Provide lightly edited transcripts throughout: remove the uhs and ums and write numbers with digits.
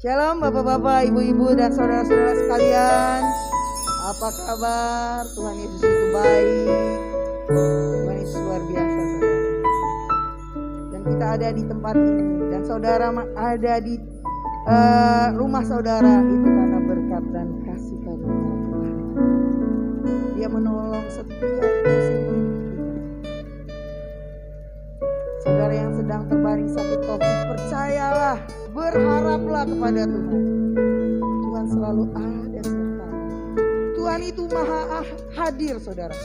Shalom bapak-bapak, ibu-ibu dan saudara-saudara sekalian. Apa kabar? Tuhan Yesus itu baik. Tuhan Yesus luar biasa, saudara. Dan kita ada di tempat ini dan saudara ada di rumah saudara itu karena berkat dan kasih karunia Tuhan. Dia menolong setiap musim hidup kita. Saudara yang sedang terbaring sakit COVID, percayalah, berharaplah kepada Tuhan. Tuhan selalu ada serta. Tuhan itu maha hadir, saudara.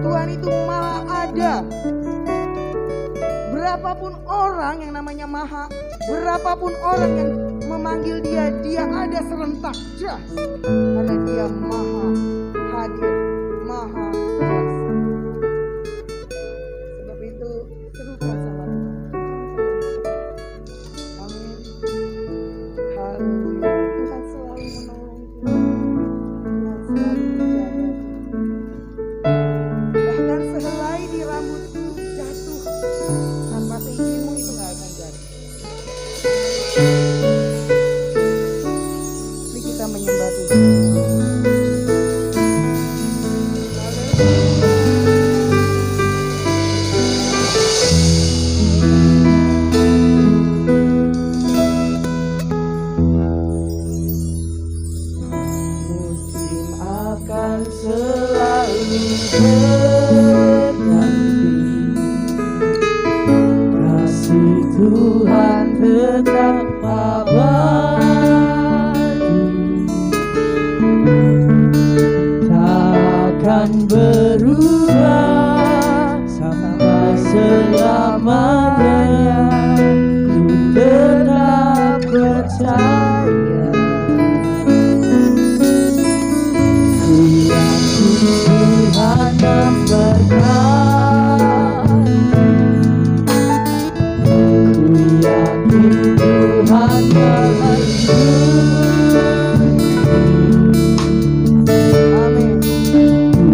Tuhan itu maha ada. Berapapun orang yang namanya maha, berapapun orang yang memanggil dia, dia ada serentak. Jas. Karena dia maha hadir, maha kuasa. Sebab itu serukan sama Tuhan. Amin. Haleluya. Tuhan selalu menolong kita. Tuhan selalu menjaga kita. Bahkan sehelai di rambutku jatuh, tanpa seizinmu itu gak akan jadi. Mari kita menyembah Tuhan. Musim akan selalu berganti, kasih Tuhan tetap abadi, takkan berubah sampai selamanya. Ku tetap percaya, ku yakin Tuhan memberkati, ku yakin Tuhan melindungi. Amin.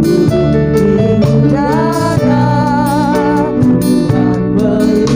Turun di udara, Tuhan melindungi.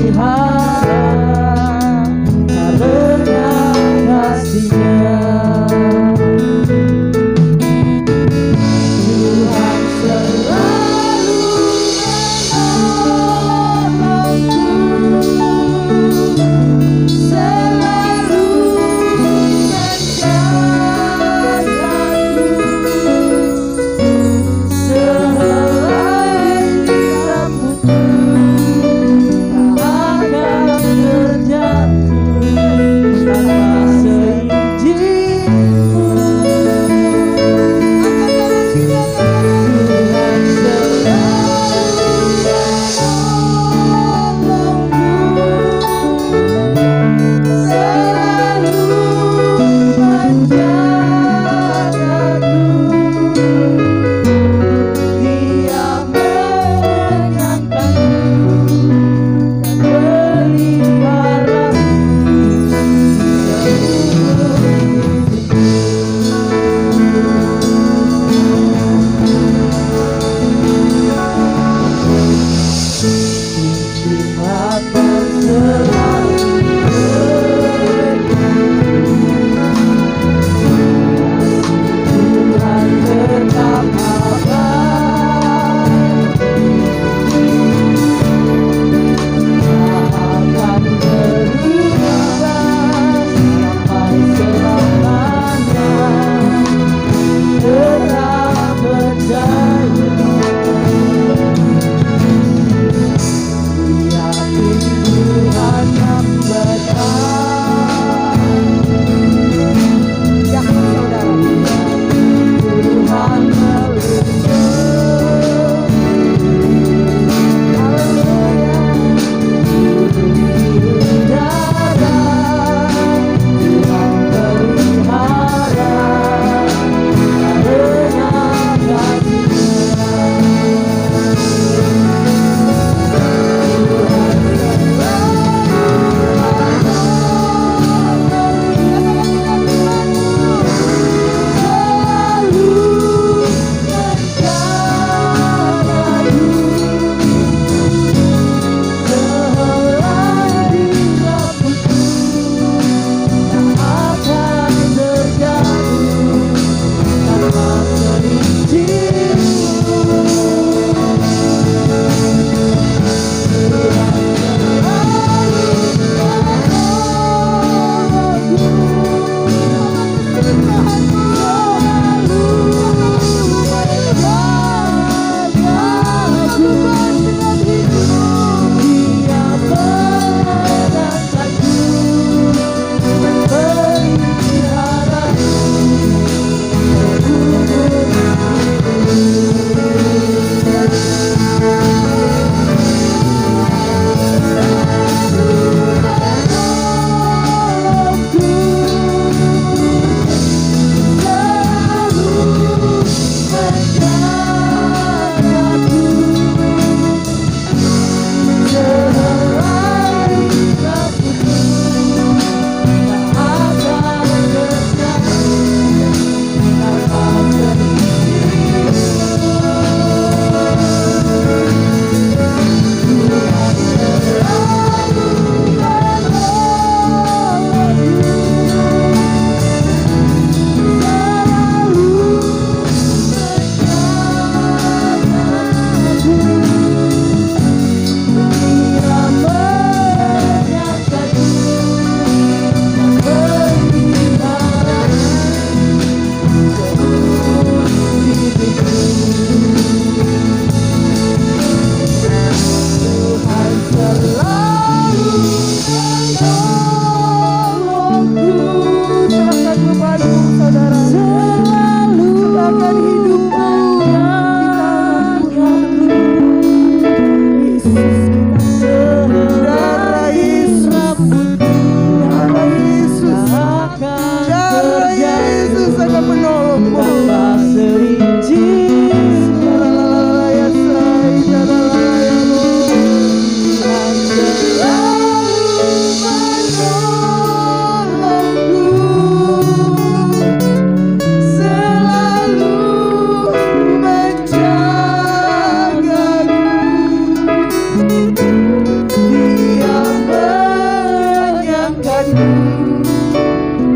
Dia menyangkanku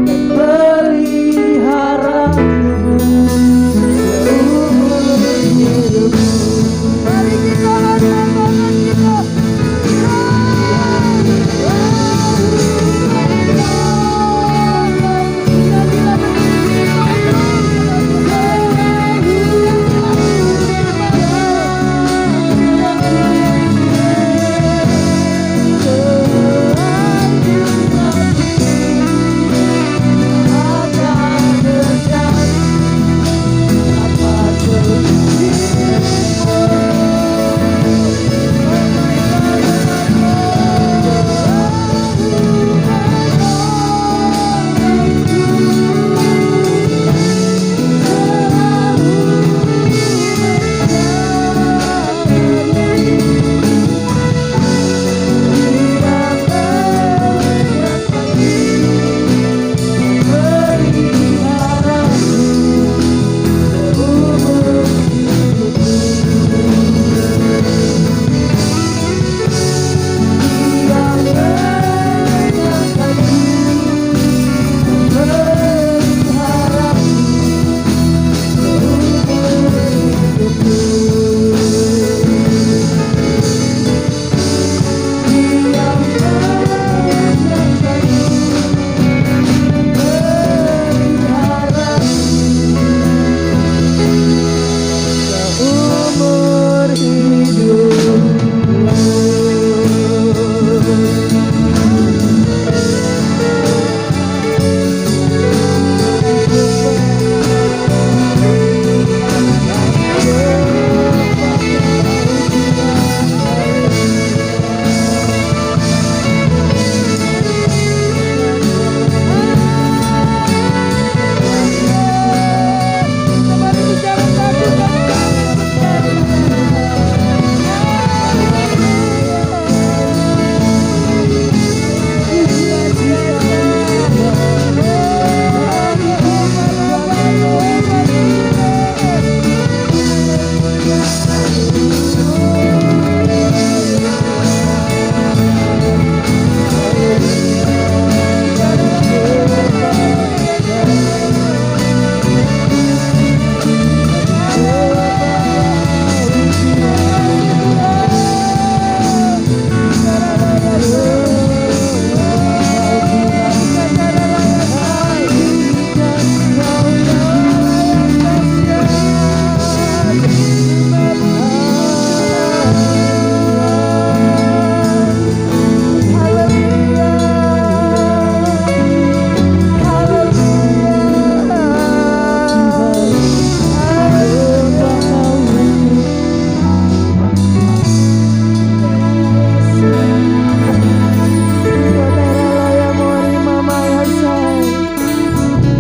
dan peliharaku seumur hidupku. Mari kita lambangkan kita.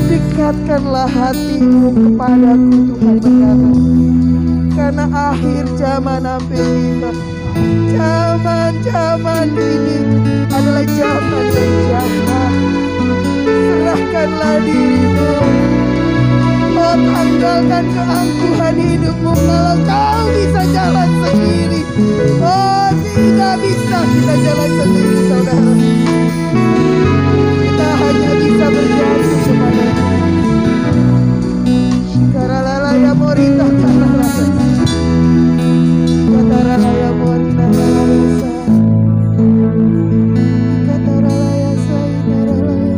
Dekatkanlah hatimu kepadaku, Tuhan berkata, karena akhir zaman hampir tiba. Zaman-zaman ini adalah zaman yang jahat. Serahkanlah dirimu. Oh, tanggalkan keangkuhan hidupmu. Kalau kau bisa jalan sendiri, oh, tidak bisa kita jalan sendiri, saudara. Kita hanya bisa bergantung kepada-Nya. Karalaya morita karalaya, karalaya morina karalaya, karalaya say karalaya.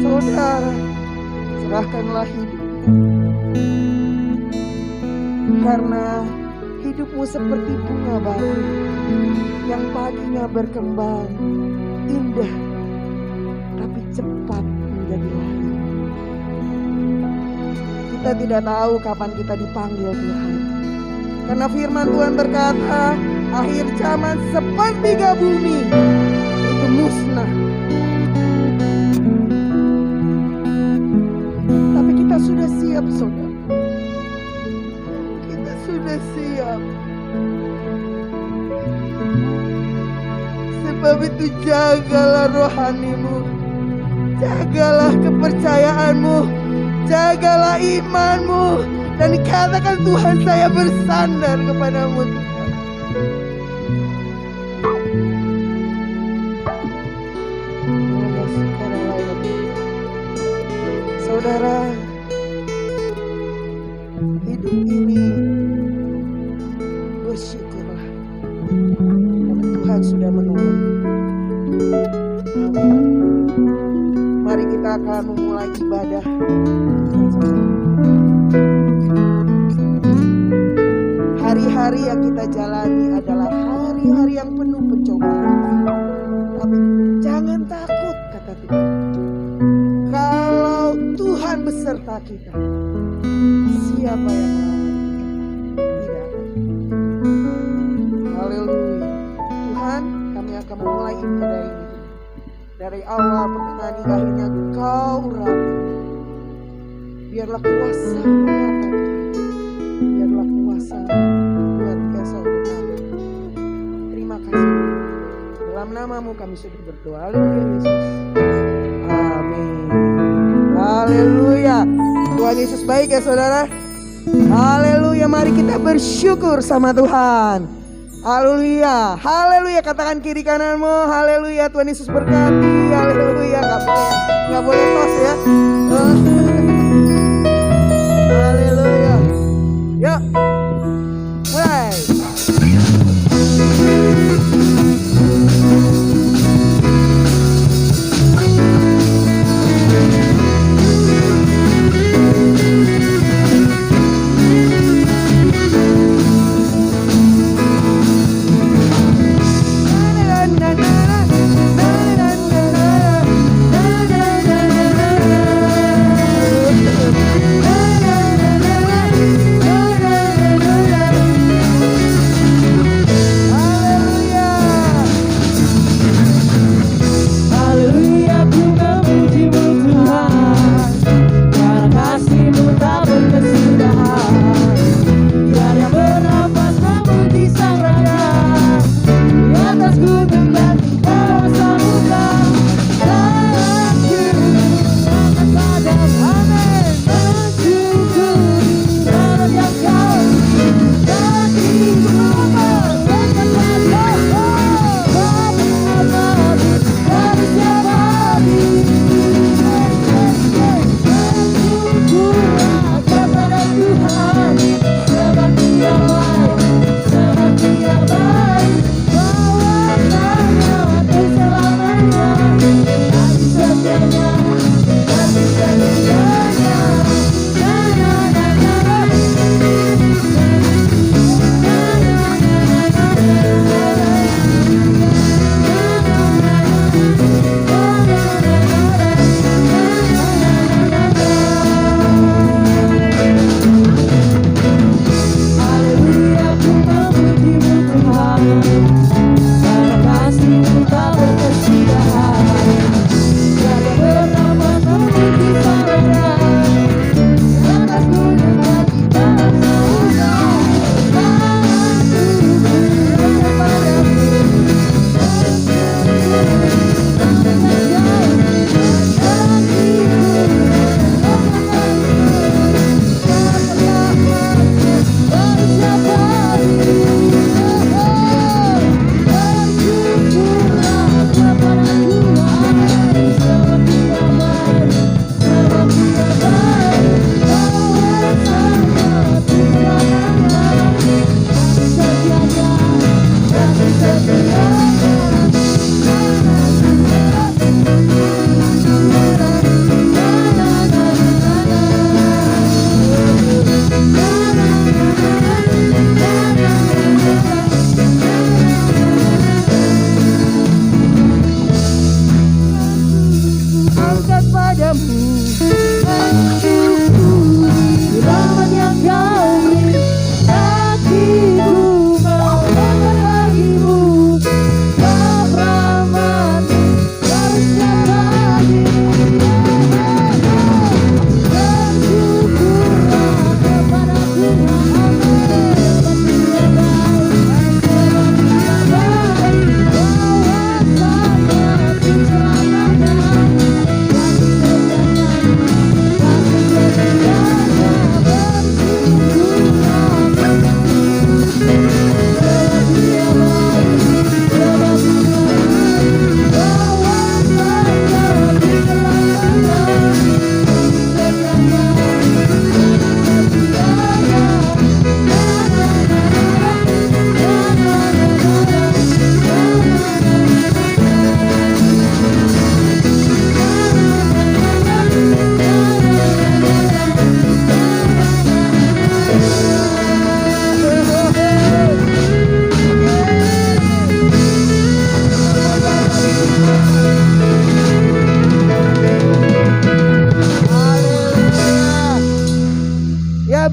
Saudara, serahkanlah hidupmu, karena hidupmu seperti bunga baru yang paginya berkembang indah, tapi cepat menjadi layu. Kita tidak tahu kapan kita dipanggil Tuhan, karena firman Tuhan berkata, akhir zaman sepertiga bumi itu musnah. Tapi kita sudah siap, saudara. Kita sudah siap. Sebab itu jagalah rohanimu, jagalah kepercayaanmu, jagalah imanmu. Dan dikatakan Tuhan, saya bersandar kepadamu. Saudara, hidup ini bersyukurlah karena Tuhan sudah menolong. Mari kita akan memulai ibadah. Hari-hari yang kita jalani adalah hari-hari yang penuh pencobaan. Tapi jangan takut, kata Tuhan. Kalau Tuhan beserta kita, siapa yang melawan kita? Tidak. Haleluya. Tuhan, kami akan memulai ibadah ini. Dari awal pertengahan hingga akhirnya Kau urapi. Biarlah kuasa menyata. Biarlah kuasa luar biasa untuk kami. Terima kasih. Dalam namamu kami sudah berdoa. Haleluya Yesus. Amin. Haleluya. Tuhan Yesus baik ya saudara. Haleluya. Mari kita bersyukur sama Tuhan. Haleluya. Haleluya. Katakan kiri kananmu. Haleluya. Tuhan Yesus berkati. Haleluya. Gak boleh tos ya. Haleluya. Yuk. Mulai.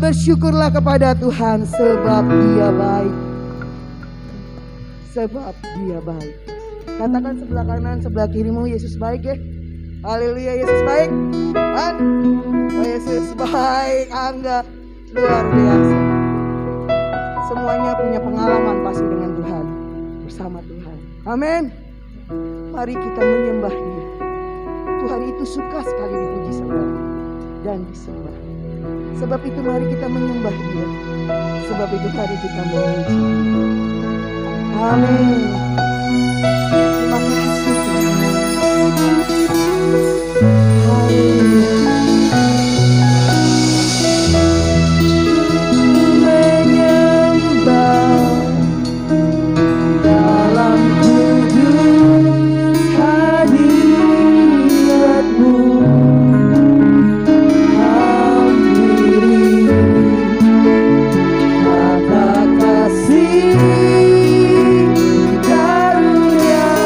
bersyukurlah kepada Tuhan sebab Dia baik. Sebab Dia baik. Katakan sebelah kanan, sebelah kirimu, Yesus baik ya. Haleluya, Yesus baik. Kan? Oh, Yesus baik, Angga luar biasa. Semuanya punya pengalaman pasti dengan Tuhan, bersama Tuhan. Amin. Mari kita menyembah Dia. Tuhan itu suka sekali dipuji saudara dan disembah. Sebab itu mari kita menyembah Dia. Sebab itu mari kita memuji. Amin. Terima kasih Tuhan. Haleluya. Karunia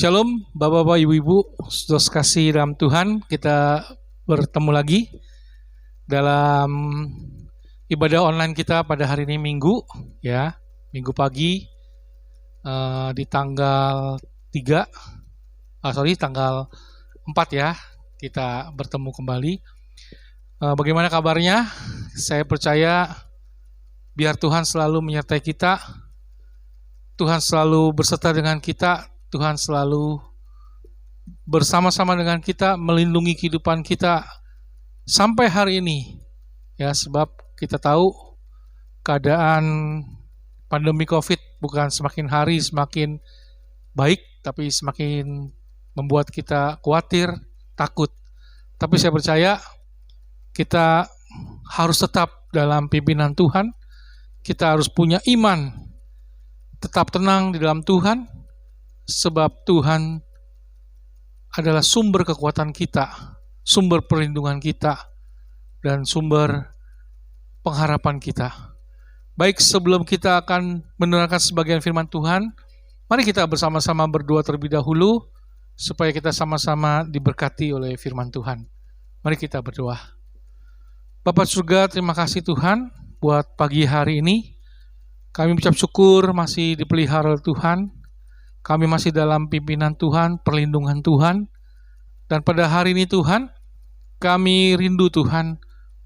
Shalom Bapak-Bapak, Ibu-Ibu, saudara kasih dalam Tuhan. Kita bertemu lagi dalam ibadah online kita pada hari ini Minggu, ya, Minggu pagi di tanggal 4 ya, kita bertemu kembali. Bagaimana kabarnya? Saya percaya biar Tuhan selalu menyertai kita, Tuhan selalu berserta dengan kita, Tuhan selalu bersama-sama dengan kita, melindungi kehidupan kita sampai hari ini. Ya, sebab kita tahu keadaan pandemi COVID bukan semakin hari semakin baik, tapi semakin membuat kita khawatir, takut. Tapi saya percaya kita harus tetap dalam pimpinan Tuhan. Kita harus punya iman, tetap tenang di dalam Tuhan, sebab Tuhan adalah sumber kekuatan kita, sumber perlindungan kita, dan sumber pengharapan kita. Baik, sebelum kita akan mendengarkan sebagian firman Tuhan, mari kita bersama-sama berdoa terlebih dahulu, supaya kita sama-sama diberkati oleh firman Tuhan. Mari kita berdoa. Bapa surga, terima kasih Tuhan buat pagi hari ini. Kami ucap syukur masih dipelihara oleh Tuhan. Kami masih dalam pimpinan Tuhan, perlindungan Tuhan. Dan pada hari ini Tuhan, kami rindu Tuhan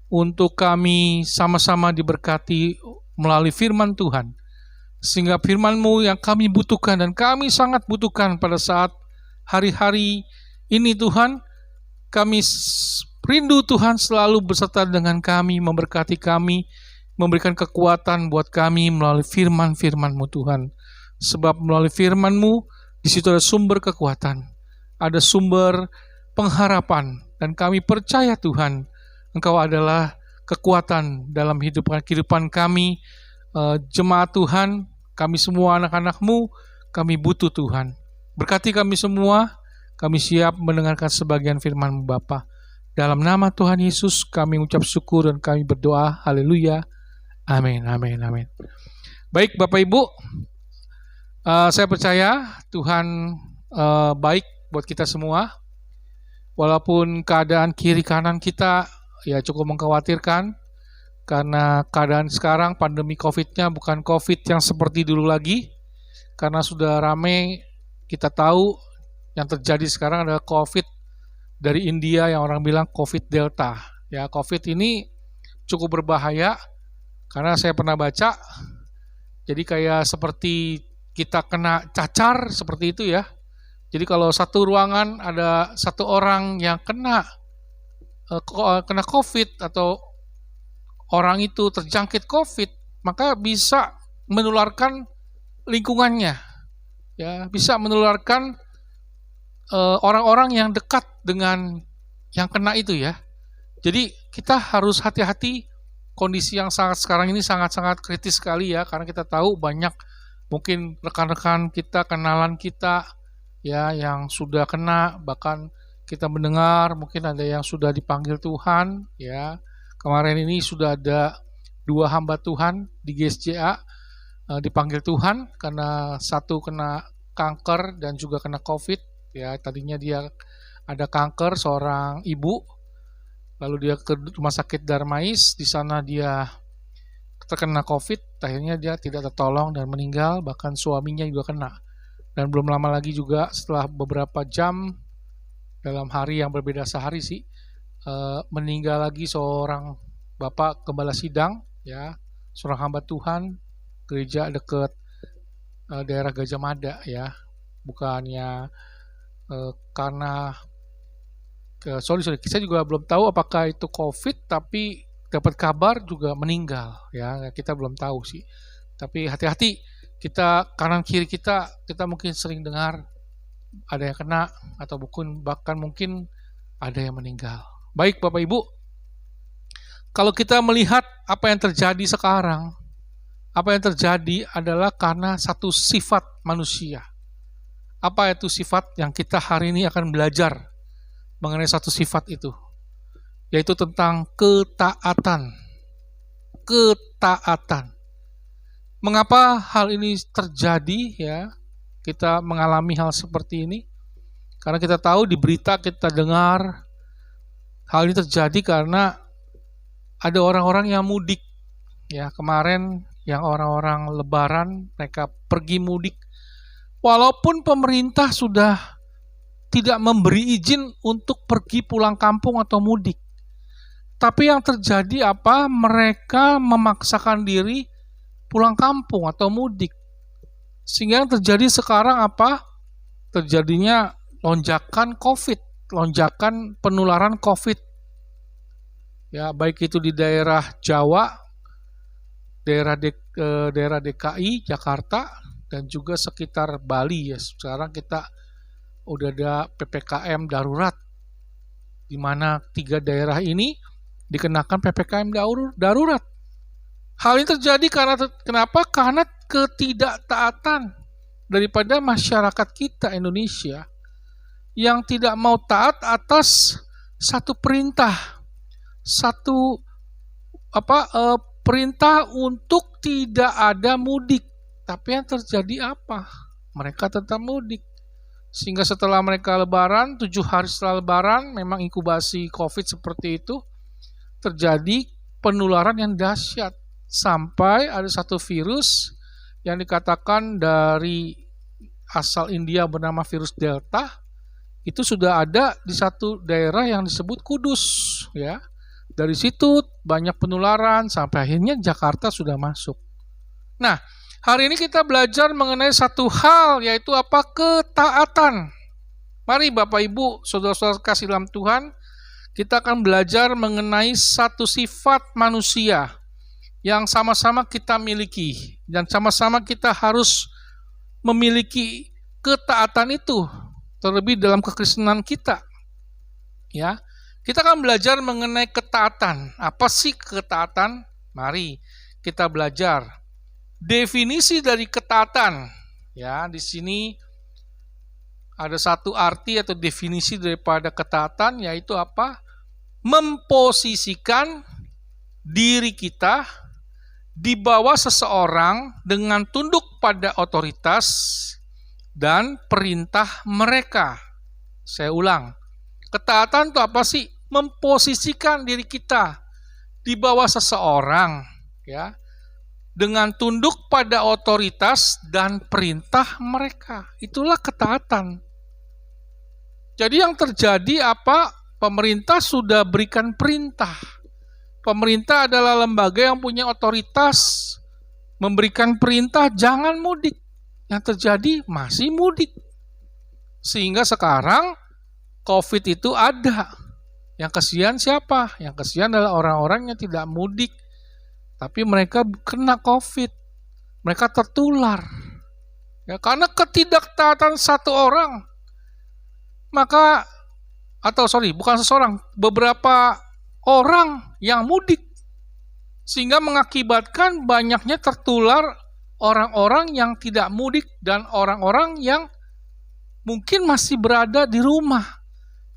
untuk kami sama-sama diberkati melalui firman Tuhan. Sehingga firman-Mu yang kami butuhkan dan kami sangat butuhkan pada saat hari-hari ini Tuhan, kami rindu Tuhan selalu beserta dengan kami, memberkati kami, memberikan kekuatan buat kami melalui firman-firman-Mu Tuhan. Sebab melalui firman-Mu, di situ ada sumber kekuatan, ada sumber pengharapan, dan kami percaya Tuhan, Engkau adalah kekuatan dalam kehidupan kami, jemaat Tuhan, kami semua anak-anak-Mu, kami butuh Tuhan. Berkati kami semua, kami siap mendengarkan sebagian firman-Mu Bapa. Dalam nama Tuhan Yesus, kami ucap syukur dan kami berdoa, haleluya, amin, amin, amin. Baik Bapak Ibu, saya percaya Tuhan baik buat kita semua. Walaupun keadaan kiri kanan kita ya cukup mengkhawatirkan, karena keadaan sekarang pandemi COVID-nya bukan COVID yang seperti dulu lagi. Karena sudah ramai, kita tahu yang terjadi sekarang adalah COVID dari India yang orang bilang COVID Delta. Ya, COVID ini cukup berbahaya karena saya pernah baca. Jadi kayak seperti kita kena cacar seperti itu ya. Jadi kalau satu ruangan ada satu orang yang kena COVID atau orang itu terjangkit COVID, maka bisa menularkan lingkungannya. Ya, bisa menularkan orang-orang yang dekat dengan yang kena itu ya. Jadi kita harus hati-hati, kondisi yang sekarang ini sangat-sangat kritis sekali ya, karena kita tahu banyak mungkin rekan-rekan kita, kenalan kita ya yang sudah kena, bahkan kita mendengar mungkin ada yang sudah dipanggil Tuhan ya. Kemarin ini sudah ada 2 hamba Tuhan di GSJA dipanggil Tuhan karena satu kena kanker dan juga kena COVID ya. Tadinya dia ada kanker, seorang ibu, lalu dia ke rumah sakit Darmais, di sana dia terkena COVID, akhirnya dia tidak tertolong dan meninggal, bahkan suaminya juga kena. Dan belum lama lagi juga setelah beberapa jam, dalam hari yang berbeda sehari sih, meninggal lagi seorang bapak gembala sidang, ya, seorang hamba Tuhan, gereja dekat daerah Gajah Mada ya, bukannya karena saya juga belum tahu apakah itu COVID, tapi dapat kabar juga meninggal ya, kita belum tahu sih. Tapi hati-hati, kita kanan kiri kita mungkin sering dengar ada yang kena atau bahkan mungkin ada yang meninggal. Baik Bapak Ibu, kalau kita melihat apa yang terjadi sekarang, apa yang terjadi adalah karena satu sifat manusia. Apa itu sifat yang kita hari ini akan belajar mengenai satu sifat itu, yaitu tentang ketaatan. Ketaatan. Mengapa hal ini terjadi ya? Kita mengalami hal seperti ini Karena kita tahu di berita kita dengar hal ini terjadi karena ada orang-orang yang mudik. Ya, kemarin yang orang-orang lebaran mereka pergi mudik. Walaupun pemerintah sudah tidak memberi izin untuk pergi pulang kampung atau mudik. Tapi yang terjadi apa? Mereka memaksakan diri pulang kampung atau mudik. Sehingga yang terjadi sekarang apa? Terjadinya lonjakan COVID, lonjakan penularan COVID. Ya, baik itu di daerah Jawa, daerah DKI, Jakarta, dan juga sekitar Bali ya. Sekarang kita udah ada PPKM darurat, di mana 3 daerah ini dikenakan PPKM darurat. Hal ini terjadi kenapa? Karena ketidaktaatan daripada masyarakat kita Indonesia yang tidak mau taat atas satu perintah, perintah untuk tidak ada mudik. Tapi yang terjadi apa? Mereka tetap mudik. Sehingga setelah mereka lebaran, 7 hari setelah lebaran, memang inkubasi COVID seperti itu, terjadi penularan yang dahsyat. Sampai ada satu virus yang dikatakan dari asal India bernama virus Delta, itu sudah ada di satu daerah yang disebut Kudus. Ya. Dari situ banyak penularan sampai akhirnya Jakarta sudah masuk. Nah, hari ini kita belajar mengenai satu hal, yaitu apa? Ketaatan. Mari Bapak Ibu, saudara-saudara kasih dalam Tuhan, kita akan belajar mengenai satu sifat manusia yang sama-sama kita miliki. Dan sama-sama kita harus memiliki ketaatan itu, terlebih dalam kekristenan kita. Ya, kita akan belajar mengenai ketaatan. Apa sih ketaatan? Mari kita belajar. Definisi dari ketaatan, ya di sini ada satu arti atau definisi daripada ketaatan, yaitu apa? Memposisikan diri kita di bawah seseorang dengan tunduk pada otoritas dan perintah mereka. Saya ulang, ketaatan itu apa sih? Memposisikan diri kita di bawah seseorang, ya, dengan tunduk pada otoritas dan perintah mereka. Itulah ketaatan. Jadi yang terjadi apa? Pemerintah sudah berikan perintah. Pemerintah adalah lembaga yang punya otoritas, memberikan perintah jangan mudik. Yang terjadi masih mudik. Sehingga sekarang COVID itu ada. Yang kasihan siapa? Yang kasihan adalah orang-orang yang tidak mudik, tapi mereka kena COVID, mereka tertular. Ya, karena ketidaktaatan satu orang, bukan seseorang, beberapa orang yang mudik, sehingga mengakibatkan banyaknya tertular orang-orang yang tidak mudik dan orang-orang yang mungkin masih berada di rumah,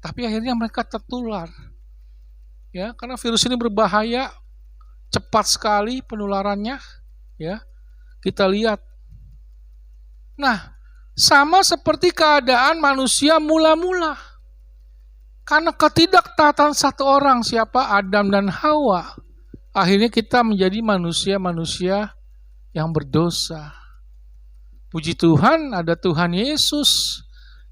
tapi akhirnya mereka tertular. Ya, karena virus ini berbahaya. Cepat sekali penularannya, ya. Kita lihat. Nah, sama seperti keadaan manusia mula-mula. Karena ketidaktaatan satu orang, siapa? Adam dan Hawa. Akhirnya kita menjadi manusia-manusia yang berdosa. Puji Tuhan, ada Tuhan Yesus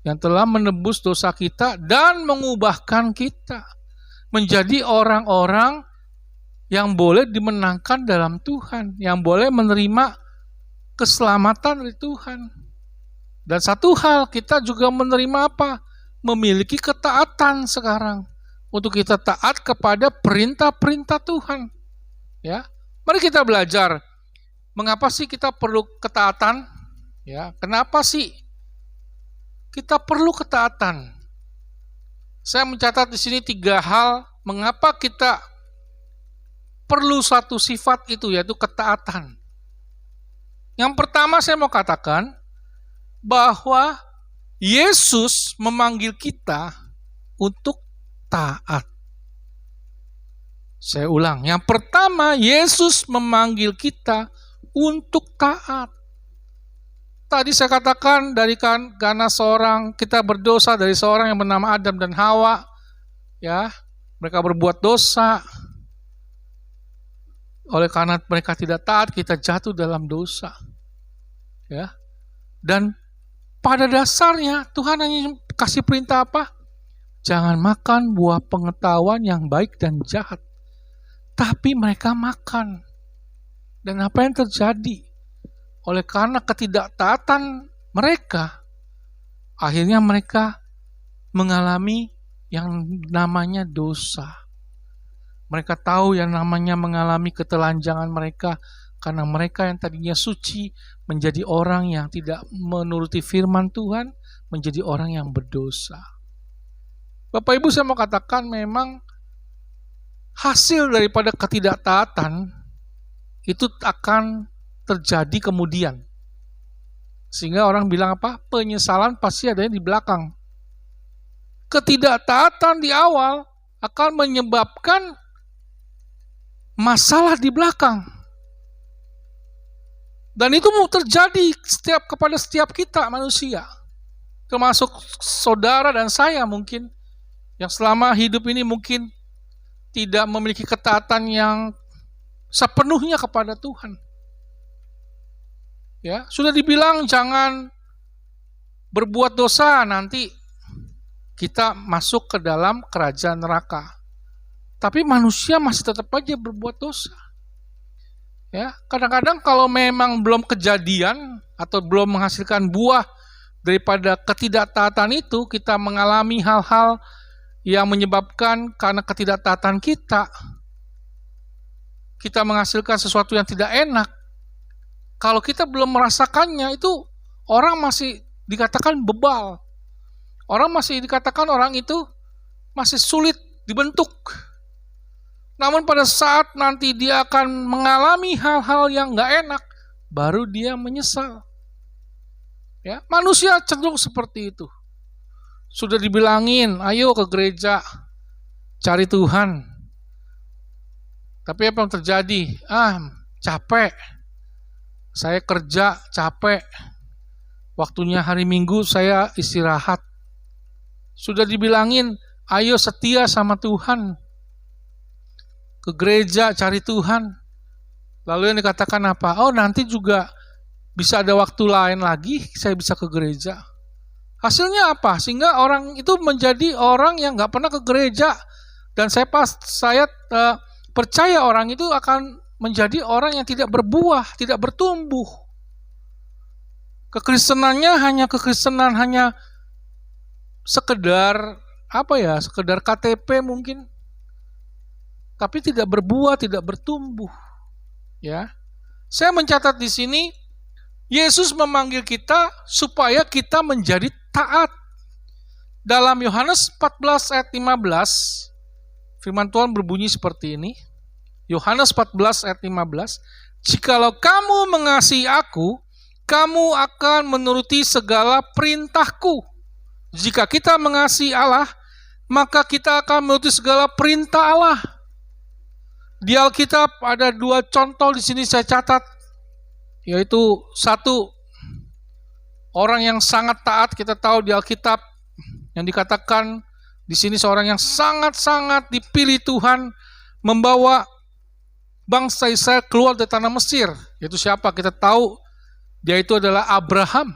yang telah menebus dosa kita dan mengubahkan kita menjadi orang-orang yang boleh dimenangkan dalam Tuhan, yang boleh menerima keselamatan dari Tuhan. Dan satu hal, kita juga menerima apa? Memiliki ketaatan sekarang. Untuk kita taat kepada perintah-perintah Tuhan. Ya, mari kita belajar. Mengapa sih kita perlu ketaatan? Ya, kenapa sih kita perlu ketaatan? Saya mencatat di sini 3 hal mengapa kita perlu satu sifat itu, yaitu ketaatan. Yang pertama saya mau katakan bahwa Yesus memanggil kita untuk taat. Saya ulang, yang pertama Yesus memanggil kita untuk taat. tadi saya katakan karena kita berdosa dari seorang yang bernama Adam dan Hawa, ya, mereka berbuat dosa. Oleh karena mereka tidak taat, kita jatuh dalam dosa. Ya. Dan pada dasarnya Tuhan hanya kasih perintah apa? Jangan makan buah pengetahuan yang baik dan jahat. Tapi mereka makan. Dan apa yang terjadi? Oleh karena ketidaktaatan mereka, akhirnya mereka mengalami yang namanya dosa. Mereka tahu yang namanya mengalami ketelanjangan mereka, karena mereka yang tadinya suci menjadi orang yang tidak menuruti firman Tuhan, menjadi orang yang berdosa. Bapak Ibu, saya mau katakan memang hasil daripada ketidaktaatan itu akan terjadi kemudian. Sehingga orang bilang apa? Penyesalan pasti adanya di belakang. Ketidaktaatan di awal akan menyebabkan masalah di belakang. Dan itu mau terjadi kepada setiap kita manusia. Termasuk saudara dan saya mungkin, yang selama hidup ini mungkin tidak memiliki ketaatan yang sepenuhnya kepada Tuhan. Ya, sudah dibilang jangan berbuat dosa, nanti kita masuk ke dalam kerajaan neraka. Tapi manusia masih tetap aja berbuat dosa. Ya, kadang-kadang kalau memang belum kejadian atau belum menghasilkan buah daripada ketidaktaatan itu, kita mengalami hal-hal yang menyebabkan karena ketidaktaatan kita menghasilkan sesuatu yang tidak enak. Kalau kita belum merasakannya, itu orang masih dikatakan bebal. Orang masih dikatakan orang itu masih sulit dibentuk. Namun pada saat nanti dia akan mengalami hal-hal yang gak enak, baru dia menyesal. Ya, manusia cenderung seperti itu. Sudah dibilangin, ayo ke gereja, cari Tuhan. Tapi apa yang terjadi? Capek. Saya kerja, capek. Waktunya hari Minggu saya istirahat. Sudah dibilangin, ayo setia sama Tuhan. Ke gereja, cari Tuhan. Lalu yang dikatakan apa? Oh, nanti juga bisa ada waktu lain lagi, saya bisa ke gereja. Hasilnya apa? Sehingga orang itu menjadi orang yang gak pernah ke gereja. Dan saya percaya orang itu akan menjadi orang yang tidak berbuah, tidak bertumbuh. Kekristenannya hanya sekedar sekedar KTP mungkin. Tapi tidak berbuah, tidak bertumbuh. Ya. Saya mencatat di sini, Yesus memanggil kita supaya kita menjadi taat. Dalam Yohanes 14 ayat 15, firman Tuhan berbunyi seperti ini. Yohanes 14 ayat 15, jikalau kamu mengasihi aku, kamu akan menuruti segala perintahku. Jika kita mengasihi Allah, maka kita akan menuruti segala perintah Allah. Di Alkitab ada 2 contoh di sini saya catat, yaitu satu, orang yang sangat taat. Kita tahu di Alkitab yang dikatakan di sini seorang yang sangat-sangat dipilih Tuhan membawa bangsa Israel keluar dari tanah Mesir. Yaitu siapa? Kita tahu dia itu adalah Abraham.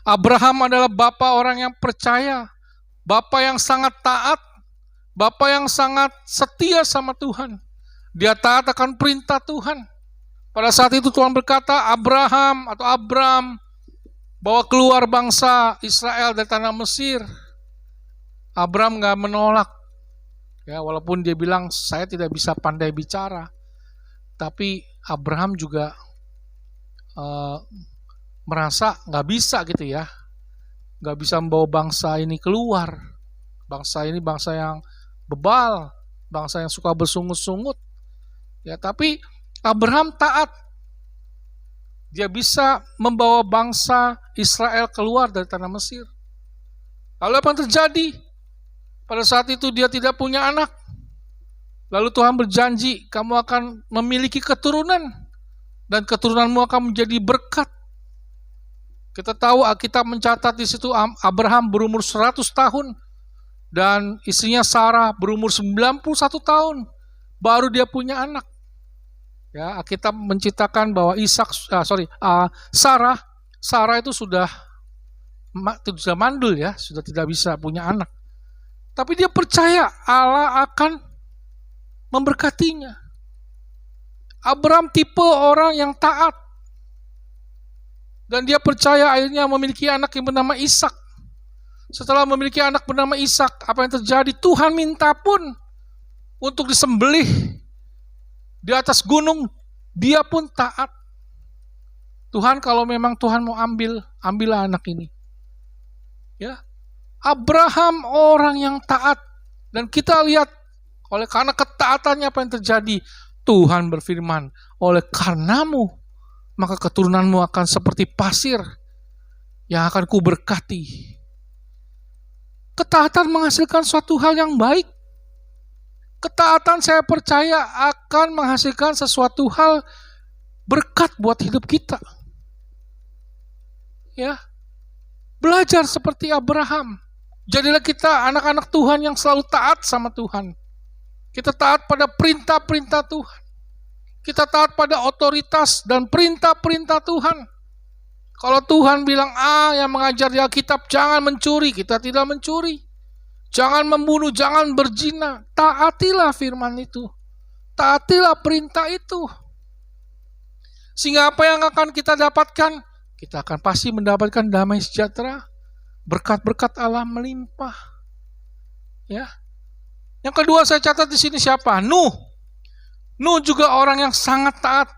Abraham adalah bapa orang yang percaya, bapa yang sangat taat, bapa yang sangat setia sama Tuhan. Dia taat akan perintah Tuhan. Pada saat itu Tuhan berkata, Abram, bawa keluar bangsa Israel dari tanah Mesir. Abram gak menolak. Ya, walaupun dia bilang, saya tidak bisa pandai bicara. Tapi Abraham juga merasa gak bisa gitu ya. Gak bisa membawa bangsa ini keluar. Bangsa ini bangsa yang bebal, bangsa yang suka bersungut-sungut. Ya, tapi Abraham taat. Dia bisa membawa bangsa Israel keluar dari tanah Mesir. Lalu apa yang terjadi? Pada saat itu dia tidak punya anak. Lalu Tuhan berjanji, kamu akan memiliki keturunan. Dan keturunanmu akan menjadi berkat. Kita tahu Alkitab mencatat di situ Abraham berumur 100 tahun dan istrinya Sarah berumur 91 tahun baru dia punya anak. Ya, Alkitab menceritakan bahwa Sarah itu sudah mandul ya, sudah tidak bisa punya anak. Tapi dia percaya Allah akan memberkatinya. Abraham tipe orang yang taat. Dan dia percaya akhirnya memiliki anak yang bernama Ishak. Setelah memiliki anak bernama Ishak, apa yang terjadi? Tuhan minta pun untuk disembelih di atas gunung, dia pun taat. Tuhan, kalau memang Tuhan mau ambillah anak ini. Ya, Abraham orang yang taat, dan kita lihat karena ketaatannya apa yang terjadi? Tuhan berfirman, oleh karenamu maka keturunanmu akan seperti pasir yang akan kuberkati. Ketaatan menghasilkan suatu hal yang baik. Ketaatan saya percaya akan menghasilkan sesuatu hal berkat buat hidup kita. Ya, belajar seperti Abraham. Jadilah kita anak-anak Tuhan yang selalu taat sama Tuhan. Kita taat pada perintah-perintah Tuhan. Kita taat pada otoritas dan perintah-perintah Tuhan. Kalau Tuhan bilang yang mengajar di Alkitab, jangan mencuri, kita tidak mencuri. Jangan membunuh, jangan berzina. Taatilah firman itu. Taatilah perintah itu. Sehingga apa yang akan kita dapatkan? Kita akan pasti mendapatkan damai sejahtera. Berkat-berkat Allah melimpah. Ya. Yang kedua saya catat di sini siapa? Nuh. Nuh juga orang yang sangat taat.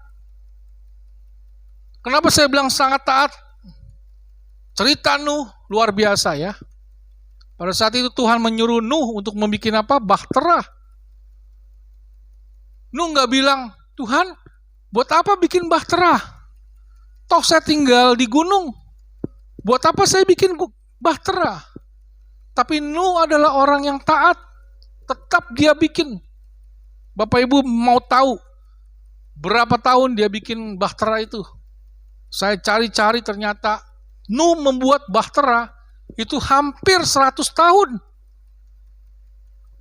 Kenapa saya bilang sangat taat? Cerita Nuh luar biasa ya. Pada saat itu Tuhan menyuruh Nuh untuk membuat apa? Bahtera. Nuh nggak bilang, Tuhan, buat apa bikin bahtera? Toh saya tinggal di gunung. Buat apa saya bikin bahtera? Tapi Nuh adalah orang yang taat. Tetap dia bikin. Bapak Ibu mau tahu berapa tahun dia bikin bahtera itu? Saya cari-cari ternyata Nuh membuat bahtera itu hampir 100 tahun.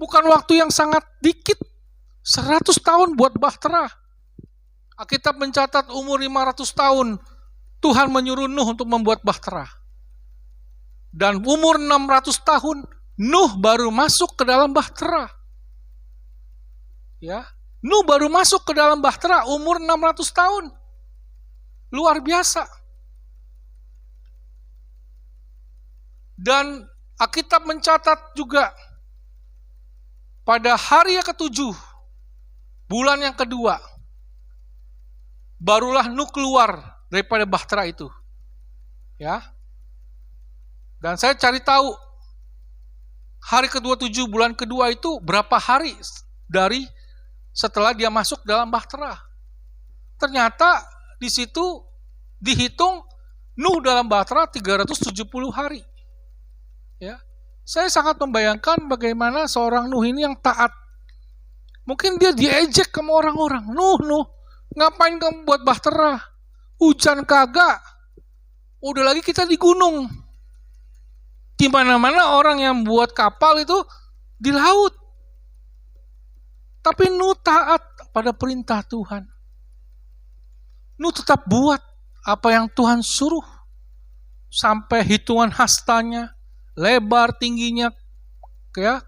Bukan waktu yang sangat dikit. 100 tahun buat bahtera. Alkitab mencatat umur 500 tahun Tuhan menyuruh Nuh untuk membuat bahtera. Dan umur 600 tahun Nuh baru masuk ke dalam bahtera. Ya, Nuh baru masuk ke dalam bahtera umur 600 tahun. Luar biasa. Dan Alkitab mencatat juga pada hari yang ke-7, bulan yang kedua, barulah Nuh keluar daripada bahtera itu. Ya. Dan saya cari tahu hari ke-27 bulan kedua itu berapa hari dari setelah dia masuk dalam bahtera. Ternyata di situ dihitung Nuh dalam bahtera 370 hari. Ya. Saya sangat membayangkan bagaimana seorang Nuh ini yang taat. Mungkin dia diejek sama orang-orang. Nuh, ngapain kamu buat bahtera? Hujan kagak. Udah lagi kita di gunung. Di mana-mana orang yang buat kapal itu di laut. Tapi Nuh taat pada perintah Tuhan. Nuh tetap buat apa yang Tuhan suruh. Sampai hitungan hastanya, lebar tingginya, ya,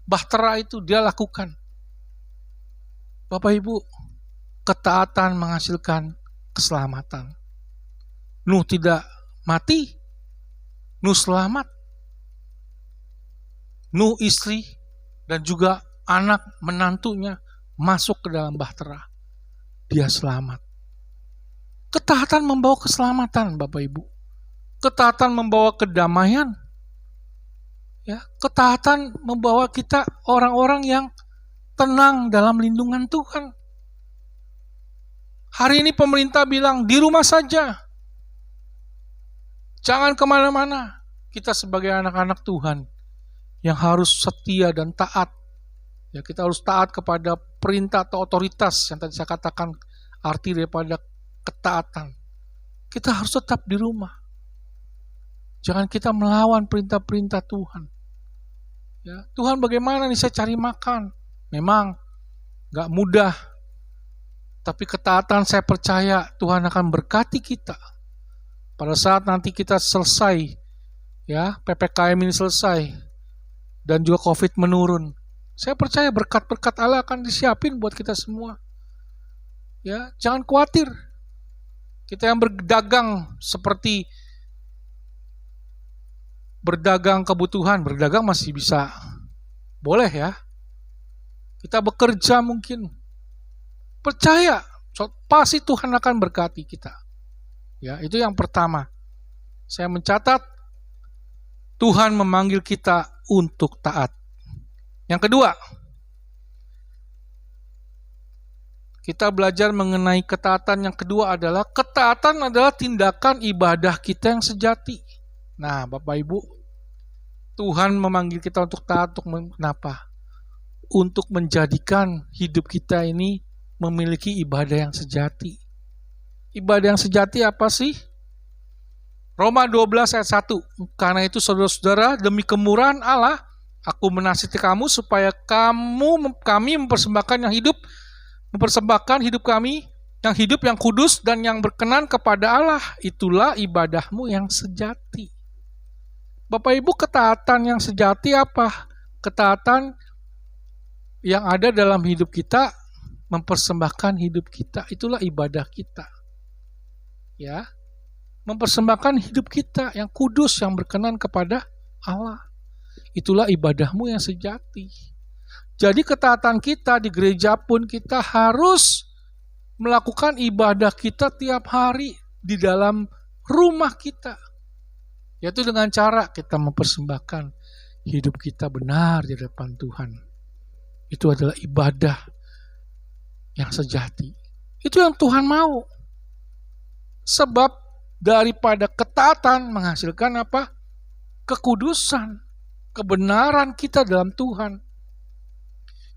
bahtera itu dia lakukan. Bapak Ibu, ketaatan menghasilkan keselamatan. Nuh tidak mati, Nuh selamat. Nuh istri dan juga anak menantunya masuk ke dalam bahtera. Dia selamat. Ketaatan membawa keselamatan, Bapak Ibu. Ketaatan membawa kedamaian. Ya, ketaatan membawa kita orang-orang yang tenang dalam lindungan Tuhan. Hari ini pemerintah bilang di rumah saja. Jangan kemana-mana. Kita sebagai anak-anak Tuhan yang harus setia dan taat. Ya, kita harus taat kepada perintah atau otoritas yang tadi saya katakan arti daripada ketaatan. Kita harus tetap di rumah. Jangan kita melawan perintah-perintah Tuhan. Ya, Tuhan bagaimana nih saya cari makan? Memang gak mudah. Tapi ketaatan saya percaya Tuhan akan berkati kita. Pada saat nanti kita selesai, ya PPKM ini selesai, dan juga COVID menurun. Saya percaya berkat-berkat Allah akan disiapin buat kita semua. Ya, jangan khawatir. Kita yang berdagang seperti berdagang kebutuhan, berdagang masih bisa. Boleh ya. Kita bekerja mungkin. Percaya, pasti Tuhan akan berkati kita. Ya, itu yang pertama. Saya mencatat Tuhan memanggil kita untuk taat. Yang kedua, kita belajar mengenai ketaatan. Yang kedua adalah ketaatan adalah tindakan ibadah kita yang sejati. Nah, Bapak Ibu, Tuhan memanggil kita untuk taat. Kenapa? Untuk menjadikan hidup kita ini memiliki ibadah yang sejati. Ibadah yang sejati apa sih? Roma 12 ayat 1. Karena itu saudara-saudara, demi kemurahan Allah, aku menasihati kamu supaya kami mempersembahkan hidup kami, yang hidup, yang kudus, dan yang berkenan kepada Allah. Itulah ibadahmu yang sejati. Bapak Ibu, ketaatan yang sejati apa? Ketaatan yang ada dalam hidup kita, mempersembahkan hidup kita. Itulah ibadah kita. Ya, mempersembahkan hidup kita yang kudus, yang berkenan kepada Allah. Itulah ibadahmu yang sejati. Jadi ketaatan kita di gereja pun kita harus melakukan ibadah kita tiap hari di dalam rumah kita. Yaitu dengan cara kita mempersembahkan hidup kita benar di depan Tuhan. Itu adalah ibadah yang sejati. Itu yang Tuhan mau. Sebab daripada ketaatan menghasilkan apa? Kekudusan, kebenaran kita dalam Tuhan.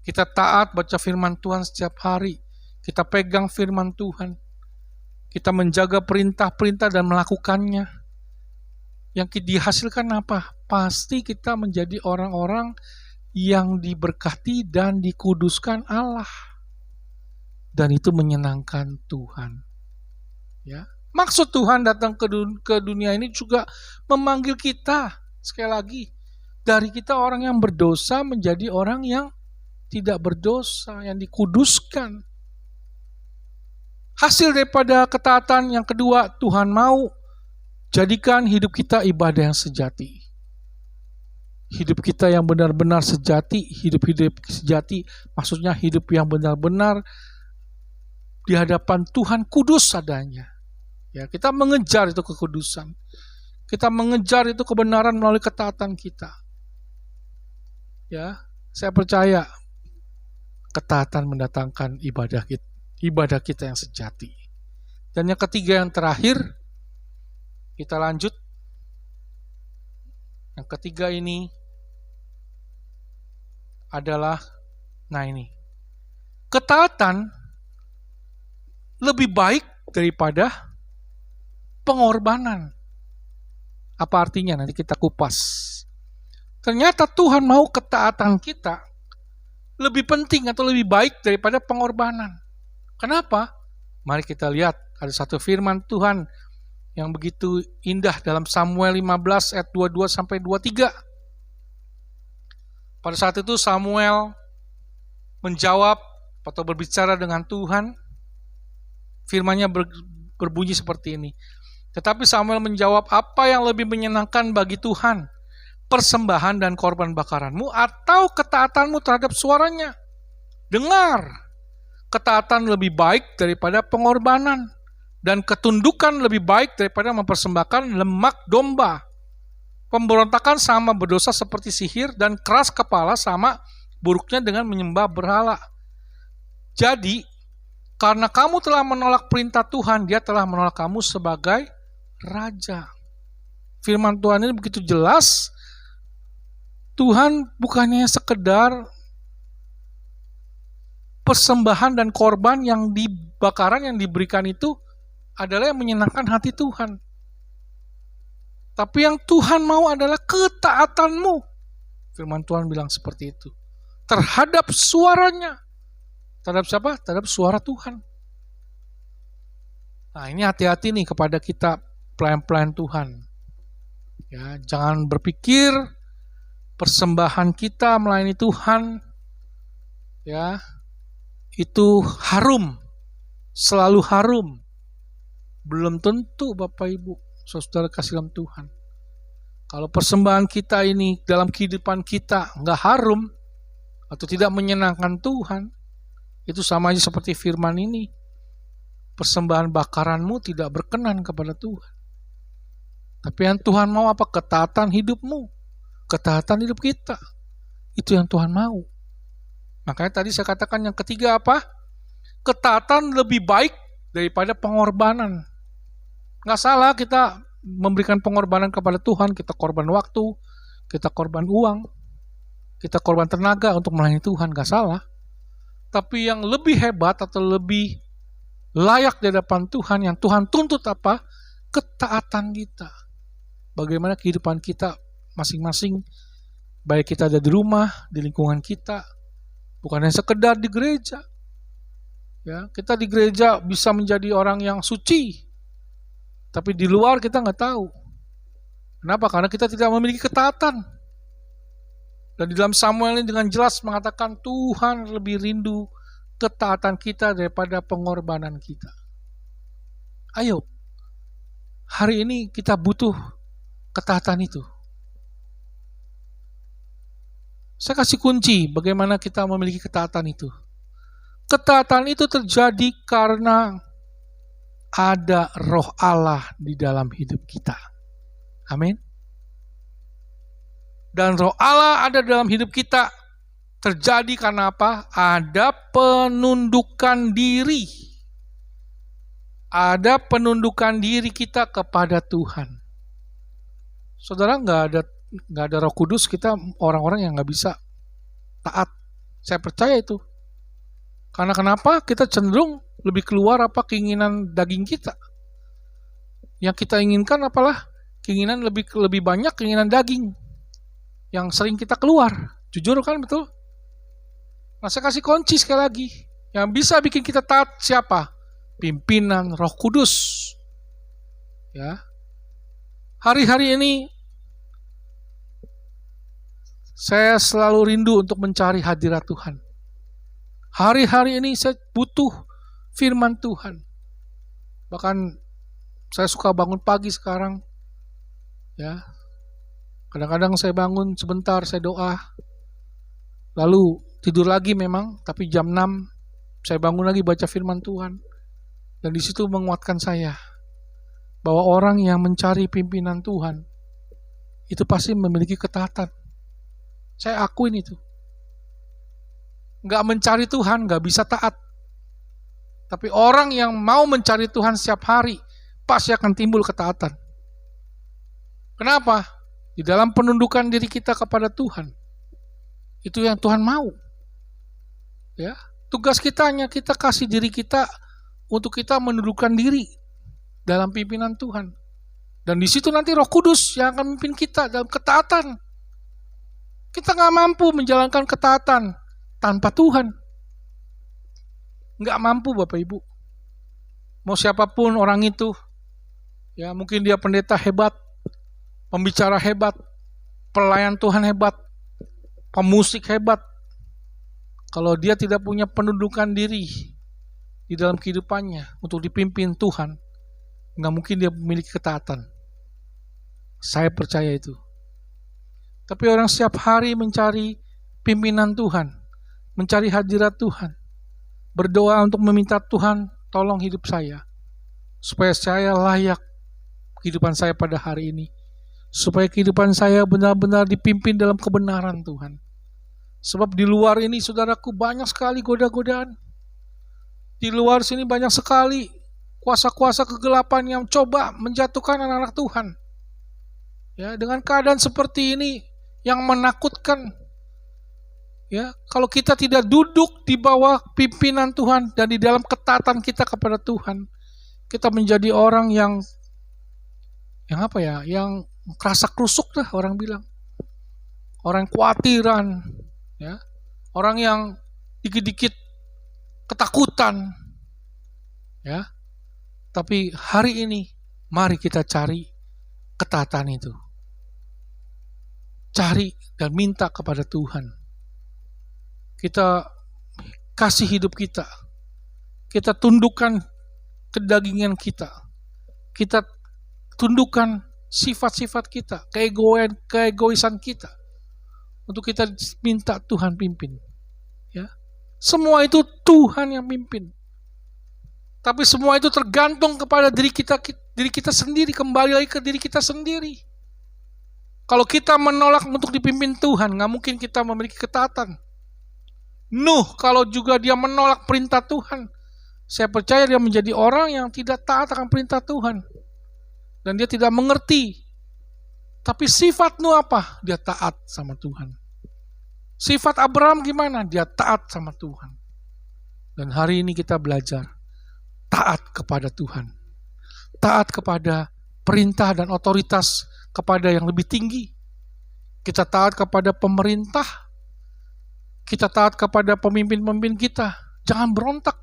Kita taat baca firman Tuhan setiap hari. Kita pegang firman Tuhan. Kita menjaga perintah-perintah dan melakukannya. Yang dihasilkan apa? Pasti kita menjadi orang-orang yang diberkati dan dikuduskan Allah. Dan itu menyenangkan Tuhan. Ya. Maksud Tuhan datang ke dunia ini juga memanggil kita. Sekali lagi, dari kita orang yang berdosa menjadi orang yang tidak berdosa, yang dikuduskan. Hasil daripada ketaatan yang kedua, Tuhan mau jadikan hidup kita ibadah yang sejati. Hidup kita yang benar-benar sejati, hidup sejati, maksudnya hidup yang benar-benar di hadapan Tuhan kudus adanya. Ya, kita mengejar itu kekudusan. Kita mengejar itu kebenaran melalui ketaatan kita. Ya, saya percaya ketaatan mendatangkan ibadah kita yang sejati. Dan yang ketiga, yang terakhir, kita lanjut. Yang ketiga ini adalah, ketaatan lebih baik daripada pengorbanan. Apa artinya? Nanti kita kupas. Ternyata Tuhan mau ketaatan kita lebih penting atau lebih baik daripada pengorbanan. Kenapa? Mari kita lihat, ada satu firman Tuhan yang begitu indah dalam Samuel 15 ayat 22 sampai 23. Pada saat itu Samuel menjawab atau berbicara dengan Tuhan. Firman-Nya berbunyi seperti ini. Tetapi Samuel menjawab, apa yang lebih menyenangkan bagi Tuhan? Persembahan dan korban bakaranmu atau ketaatanmu terhadap suaranya? Dengar, ketaatan lebih baik daripada pengorbanan, dan ketundukan lebih baik daripada mempersembahkan lemak domba. Pemberontakan sama berdosa seperti sihir, dan keras kepala sama buruknya dengan menyembah berhala. Jadi, karena kamu telah menolak perintah Tuhan, Dia telah menolak kamu sebagai raja. Firman Tuhan ini begitu jelas. Tuhan bukannya sekedar persembahan dan korban yang dibakaran yang diberikan itu adalah yang menyenangkan hati Tuhan. Tapi yang Tuhan mau adalah ketaatanmu. Firman Tuhan bilang seperti itu. Terhadap suaranya. Terhadap siapa? Terhadap suara Tuhan. Nah, ini hati-hati nih kepada kita pelayan-pelayan Tuhan. Ya, jangan berpikir persembahan kita melayani Tuhan ya itu harum, selalu harum. Belum tentu Bapak Ibu, saudara kasih dalam Tuhan. Kalau persembahan kita ini dalam kehidupan kita nggak harum atau tidak menyenangkan Tuhan, itu sama aja seperti firman ini. Persembahan bakaranmu tidak berkenan kepada Tuhan. Tapi yang Tuhan mau apa? Ketaatan hidupmu. Ketaatan hidup kita. Itu yang Tuhan mau. Makanya tadi saya katakan yang ketiga apa? Ketaatan lebih baik daripada pengorbanan. Nggak salah kita memberikan pengorbanan kepada Tuhan. Kita korban waktu, kita korban uang, kita korban tenaga untuk melayani Tuhan. Nggak salah. Tapi yang lebih hebat atau lebih layak di hadapan Tuhan, yang Tuhan tuntut apa? Ketaatan kita. Bagaimana kehidupan kita masing-masing, baik kita ada di rumah, di lingkungan kita, bukan hanya sekedar di gereja. Ya, kita di gereja bisa menjadi orang yang suci, tapi di luar kita nggak tahu. Kenapa? Karena kita tidak memiliki ketaatan. Dan di dalam Samuel ini dengan jelas mengatakan Tuhan lebih rindu ketaatan kita daripada pengorbanan kita. Ayo, hari ini kita butuh ketaatan itu. Saya kasih kunci bagaimana kita memiliki ketaatan itu. Ketaatan itu terjadi karena ada roh Allah di dalam hidup kita. Amin. Dan roh Allah ada dalam hidup kita terjadi karena apa? Ada penundukan diri. Ada penundukan diri kita kepada Tuhan. Saudara, nggak ada Roh Kudus, kita orang-orang yang nggak bisa taat. Saya percaya itu. Karena kenapa? Kita cenderung lebih keluar apa keinginan daging kita. Yang kita inginkan apalah? Keinginan lebih banyak keinginan daging yang sering kita keluar. Jujur kan, betul? Nah, saya kasih kunci sekali lagi. Yang bisa bikin kita taat siapa? Pimpinan Roh Kudus. Ya. Hari-hari ini saya selalu rindu untuk mencari hadirat Tuhan. Hari-hari ini saya butuh firman Tuhan. Bahkan saya suka bangun pagi sekarang. Ya. Kadang-kadang saya bangun sebentar, saya doa. Lalu tidur lagi memang, tapi jam 6 saya bangun lagi baca firman Tuhan. Dan di situ menguatkan saya bahwa orang yang mencari pimpinan Tuhan itu pasti memiliki ketaatan. Saya akuin itu. Nggak mencari Tuhan, nggak bisa taat. Tapi orang yang mau mencari Tuhan setiap hari, pasti akan timbul ketaatan. Kenapa? Di dalam penundukan diri kita kepada Tuhan. Itu yang Tuhan mau. Ya, tugas kita hanya kita kasih diri kita untuk kita menundukkan diri dalam pimpinan Tuhan. Dan di situ nanti Roh Kudus yang akan memimpin kita dalam ketaatan. Kita nggak mampu menjalankan ketaatan tanpa Tuhan. Nggak mampu Bapak Ibu. Mau siapapun orang itu, ya mungkin dia pendeta hebat, pembicara hebat, pelayan Tuhan hebat, pemusik hebat. Kalau dia tidak punya penundukan diri di dalam kehidupannya untuk dipimpin Tuhan, nggak mungkin dia memiliki ketaatan. Saya percaya itu. Tapi orang setiap hari mencari pimpinan Tuhan, mencari hadirat Tuhan, berdoa untuk meminta Tuhan, tolong hidup saya, supaya saya layak kehidupan saya pada hari ini, supaya kehidupan saya benar-benar dipimpin dalam kebenaran Tuhan. Sebab di luar ini, saudaraku, banyak sekali goda-godaan. Di luar sini banyak sekali kuasa-kuasa kegelapan yang coba menjatuhkan anak-anak Tuhan. Ya, dengan keadaan seperti ini yang menakutkan. Ya, kalau kita tidak duduk di bawah pimpinan Tuhan dan di dalam ketaatan kita kepada Tuhan, kita menjadi orang yang apa ya? Yang kerasa krusuk dah orang bilang. Orang khawatiran, ya. Orang yang dikit-dikit ketakutan, ya. Tapi hari ini mari kita cari ketaatan itu. Cari dan minta kepada Tuhan. Kita kasih hidup kita. Kita tundukkan kedagingan kita. Kita tundukkan sifat-sifat kita, keegoisan kita. Untuk kita minta Tuhan pimpin. Ya. Semua itu Tuhan yang pimpin. Tapi semua itu tergantung kepada diri kita sendiri, kembali lagi ke diri kita sendiri. Kalau kita menolak untuk dipimpin Tuhan, gak mungkin kita memiliki ketaatan. Nuh, kalau juga dia menolak perintah Tuhan, saya percaya dia menjadi orang yang tidak taat akan perintah Tuhan. Dan dia tidak mengerti. Tapi sifat Nuh apa? Dia taat sama Tuhan. Sifat Abraham gimana? Dia taat sama Tuhan. Dan hari ini kita belajar taat kepada Tuhan. Taat kepada perintah dan otoritas kepada yang lebih tinggi. Kita taat kepada pemerintah. Kita taat kepada pemimpin-pemimpin kita. Jangan berontak.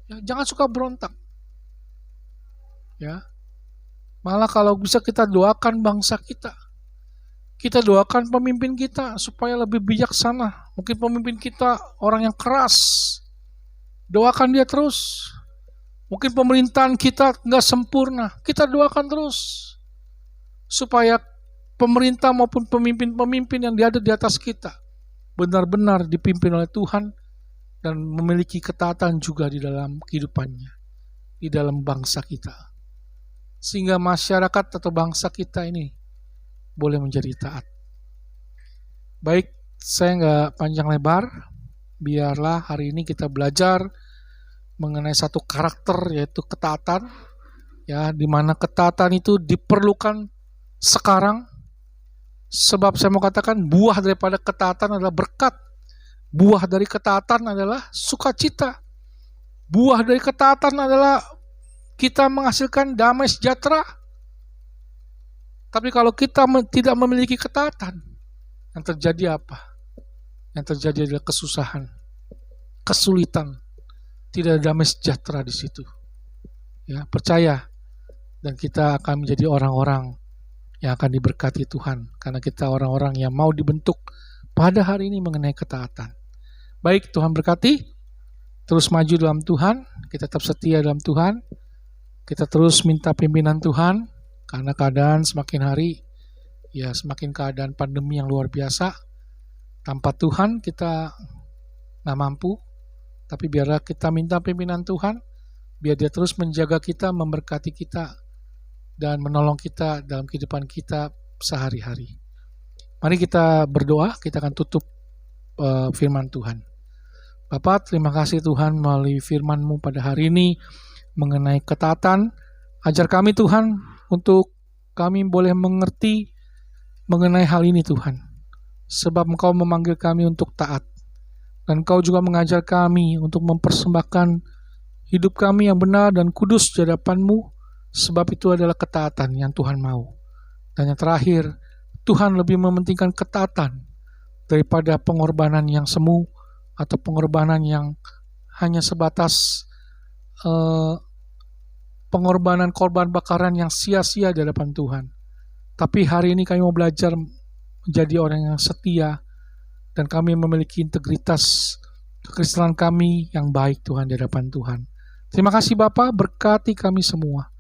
Ya, jangan suka berontak. Ya. Malah kalau bisa kita doakan bangsa kita. Kita doakan pemimpin kita supaya lebih bijaksana. Mungkin pemimpin kita orang yang keras. Doakan dia terus. Mungkin pemerintahan kita nggak sempurna. Kita doakan terus. Supaya pemerintah maupun pemimpin-pemimpin yang ada di atas kita benar-benar dipimpin oleh Tuhan dan memiliki ketaatan juga di dalam kehidupannya. Di dalam bangsa kita. Sehingga masyarakat atau bangsa kita ini boleh menjadi taat. Baik, saya nggak panjang lebar. Biarlah hari ini kita belajar mengenai satu karakter, yaitu ketaatan, ya, di mana ketaatan itu diperlukan sekarang. Sebab saya mau katakan buah daripada ketaatan adalah berkat. Buah dari ketaatan adalah sukacita. Buah dari ketaatan adalah kita menghasilkan damai sejahtera. Tapi kalau kita tidak memiliki ketaatan, yang terjadi apa? Yang terjadi adalah kesusahan, kesulitan. Tidak ada damai sejahtera di situ. Ya, percaya dan kita akan menjadi orang-orang yang akan diberkati Tuhan karena kita orang-orang yang mau dibentuk pada hari ini mengenai ketaatan. Baik, Tuhan berkati. Terus maju dalam Tuhan, kita tetap setia dalam Tuhan. Kita terus minta pimpinan Tuhan karena keadaan semakin hari ya semakin keadaan pandemi yang luar biasa. Tanpa Tuhan kita nggak mampu. Tapi biarlah kita minta pimpinan Tuhan, biar dia terus menjaga kita, memberkati kita, dan menolong kita dalam kehidupan kita sehari-hari. Mari kita berdoa, kita akan tutup firman Tuhan. Bapak, terima kasih Tuhan melalui firman-Mu pada hari ini mengenai ketaatan. Ajar kami Tuhan untuk kami boleh mengerti mengenai hal ini Tuhan. Sebab Engkau memanggil kami untuk taat. Dan Engkau juga mengajar kami untuk mempersembahkan hidup kami yang benar dan kudus di hadapan-Mu, sebab itu adalah ketaatan yang Tuhan mau. Dan yang terakhir, Tuhan lebih mementingkan ketaatan daripada pengorbanan yang semu atau pengorbanan yang hanya sebatas pengorbanan korban bakaran yang sia-sia di hadapan Tuhan. Tapi hari ini kami mau belajar menjadi orang yang setia, dan kami memiliki integritas kekristenan kami yang baik Tuhan di hadapan Tuhan. Terima kasih Bapa, berkati kami semua.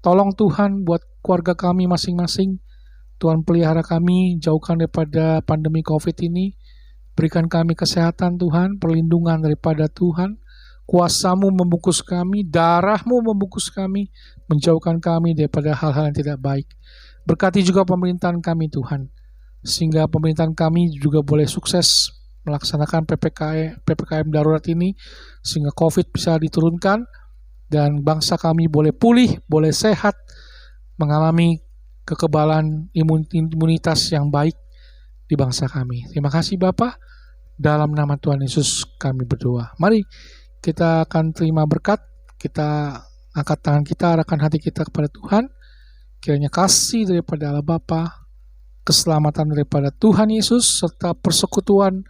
Tolong Tuhan buat keluarga kami masing-masing. Tuhan pelihara kami, jauhkan daripada pandemi COVID ini. Berikan kami kesehatan Tuhan, perlindungan daripada Tuhan. Kuasa-Mu membungkus kami, darah-Mu membungkus kami, menjauhkan kami daripada hal-hal yang tidak baik. Berkati juga pemerintahan kami Tuhan, sehingga pemerintahan kami juga boleh sukses melaksanakan PPKM darurat ini, sehingga COVID bisa diturunkan, dan bangsa kami boleh pulih, boleh sehat, mengalami kekebalan imunitas yang baik di bangsa kami. Terima kasih Bapa, dalam nama Tuhan Yesus kami berdoa. Mari kita akan terima berkat, kita angkat tangan kita, arahkan hati kita kepada Tuhan. kiranya kasih daripada Allah Bapa, keselamatan daripada Tuhan Yesus, serta persekutuan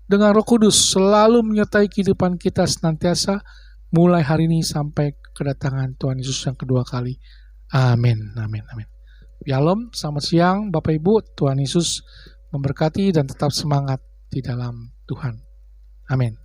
dengan Roh Kudus selalu menyertai kehidupan kita senantiasa, mulai hari ini sampai kedatangan Tuhan Yesus yang kedua kali. Amin, amin, amin. Shalom, selamat siang Bapak Ibu, Tuhan Yesus memberkati dan tetap semangat di dalam Tuhan. Amin.